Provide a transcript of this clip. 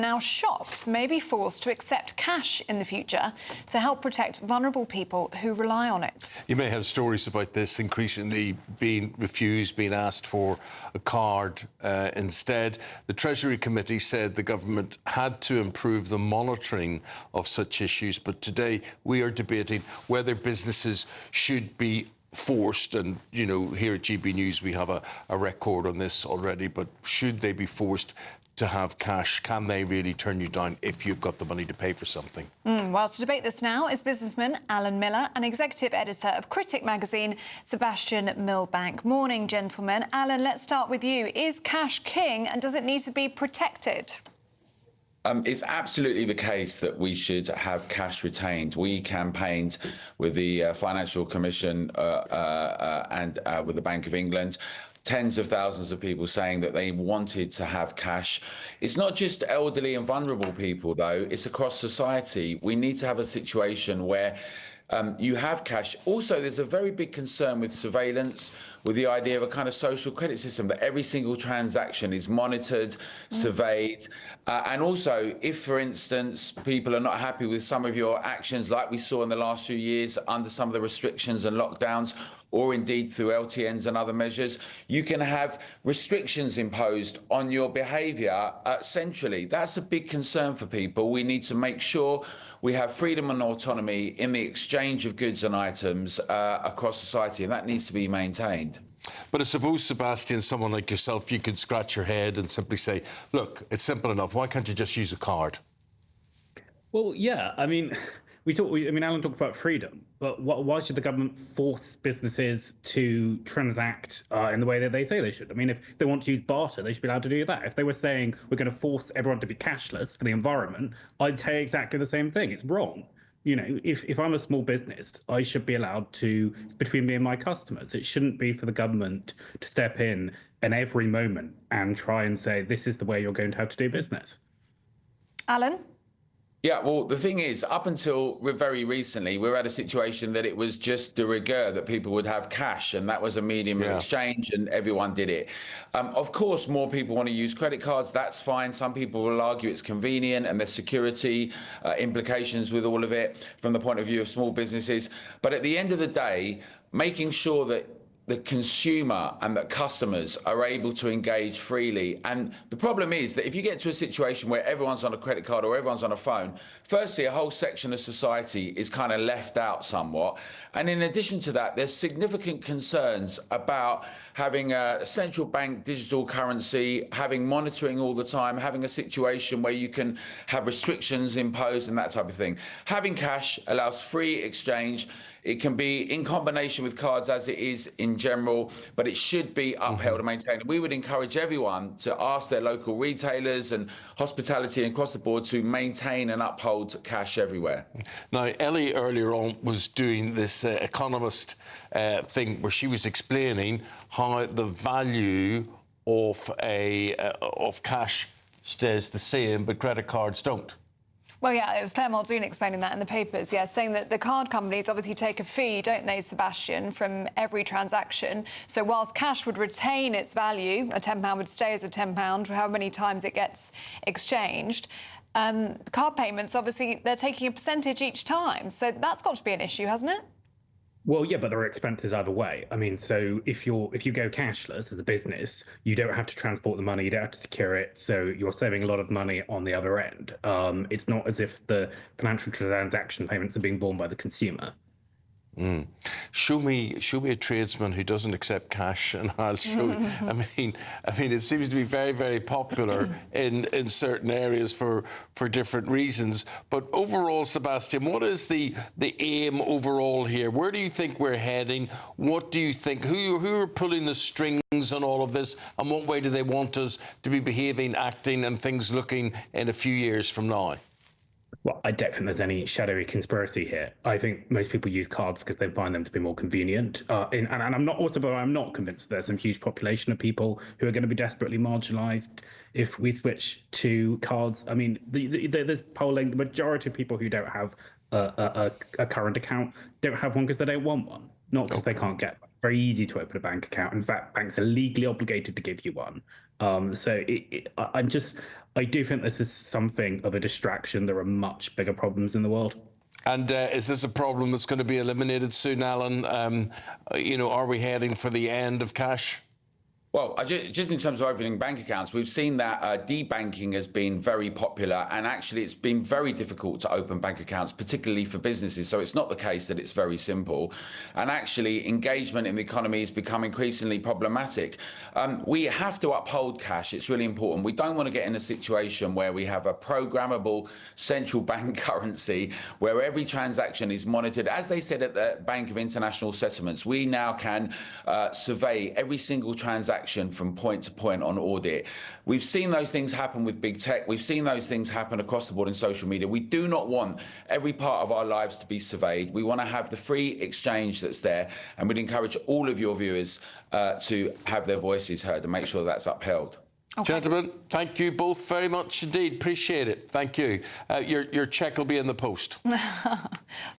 Now, shops may be forced to accept cash in the future to help protect vulnerable people who rely on it. You may have stories about this increasingly being refused, being asked for a card instead. The Treasury Committee said the government had to improve the monitoring of such issues, but today we are debating whether businesses should be forced, and you know, here at GB News we have a record on this already, but should they be forced to have cash? Can they really turn you down if you've got the money to pay for something? Well, to debate this now is businessman Alan Miller and executive editor of Critic Magazine, Sebastian Millbank. Morning, gentlemen. Alan, let's start with you. Is cash king, and does it need to be protected? It's absolutely the case that we should have cash retained. We campaigned with the Financial Commission and with the Bank of England. Tens of thousands of people saying that they wanted to have cash. It's not just elderly and vulnerable people, though. It's across society. We need to have a situation where you have cash. Also, there's a very big concern with surveillance, with the idea of a kind of social credit system, that every single transaction is monitored, surveyed. And also, if, for instance, people are not happy with some of your actions, like we saw in the last few years under some of the restrictions and lockdowns, or indeed through LTNs and other measures, you can have restrictions imposed on your behaviour centrally. That's a big concern for people. We need to make sure we have freedom and autonomy in the exchange of goods and items across society, and that needs to be maintained. But I suppose, Sebastian, someone like yourself, you could scratch your head and simply say, look, it's simple enough. Why can't you just use a card? Well, yeah, I mean, Alan talked about freedom, but why should the government force businesses to transact in the way that they say they should? I mean, if they want to use barter, they should be allowed to do that. If they were saying we're going to force everyone to be cashless for the environment, I'd say exactly the same thing. It's wrong. You know, if I'm a small business, I should be allowed to, it's between me and my customers. It shouldn't be for the government to step in every moment and try and say, this is the way you're going to have to do business. Alan? Yeah, well, the thing is, up until very recently, we were at a situation that it was just de rigueur that people would have cash, and that was a medium of exchange, and everyone did it. Of course, more people want to use credit cards. That's fine. Some people will argue it's convenient and there's security implications with all of it from the point of view of small businesses. But at the end of the day, making sure that the consumer and that customers are able to engage freely. And the problem is that if you get to a situation where everyone's on a credit card or everyone's on a phone, firstly, a whole section of society is kind of left out somewhat. And in addition to that, there's significant concerns about having a central bank digital currency, having monitoring all the time, having a situation where you can have restrictions imposed and that type of thing. Having cash allows free exchange. It can be in combination with cards as it is in general, but it should be upheld and maintained. We would encourage everyone to ask their local retailers and hospitality across the board to maintain and uphold cash everywhere. Now, Ellie earlier on was doing this economist thing where she was explaining how the value of cash stays the same, but credit cards don't. Well, yeah, it was Claire Muldoon explaining that in the papers, yeah, saying that the card companies obviously take a fee, don't they, Sebastian, from every transaction. So whilst cash would retain its value, a £10 would stay as a £10, however many times it gets exchanged, card payments, obviously, they're taking a percentage each time. So that's got to be an issue, hasn't it? Well, yeah, but there are expenses either way. I mean, so if you go cashless as a business, you don't have to transport the money, you don't have to secure it, so you're saving a lot of money on the other end. It's not as if the financial transaction payments are being borne by the consumer. Show me a tradesman who doesn't accept cash, and I'll show you. I mean, it seems to be very, very popular in certain areas for different reasons. But overall, Sebastian, what is the aim overall here? Where do you think we're heading? What do you think? Who are pulling the strings on all of this, and what way do they want us to be behaving, acting, and things looking in a few years from now? Well, I don't think there's any shadowy conspiracy here. I think most people use cards because they find them to be more convenient. And I'm not convinced there's some huge population of people who are going to be desperately marginalised if we switch to cards. I mean, there's polling. The majority of people who don't have a current account don't have one because they don't want one, not because they can't get one. Very easy to open a bank account. In fact, banks are legally obligated to give you one. I do think this is something of a distraction. There are much bigger problems in the world. And is this a problem that's going to be eliminated soon, Alan? Are we heading for the end of cash? Well, just in terms of opening bank accounts, we've seen that debanking has been very popular, and actually it's been very difficult to open bank accounts, particularly for businesses. So it's not the case that it's very simple. And actually engagement in the economy has become increasingly problematic. We have to uphold cash. It's really important. We don't want to get in a situation where we have a programmable central bank currency where every transaction is monitored. As they said at the Bank of International Settlements, we now can survey every single transaction from point to point on audit. We've seen those things happen with big tech. We've seen those things happen across the board in social media. We do not want every part of our lives to be surveyed. We want to have the free exchange that's there, and we'd encourage all of your viewers to have their voices heard and make sure that's upheld. Okay. Gentlemen, thank you both very much indeed. Appreciate it. Thank you. Your cheque will be in the post.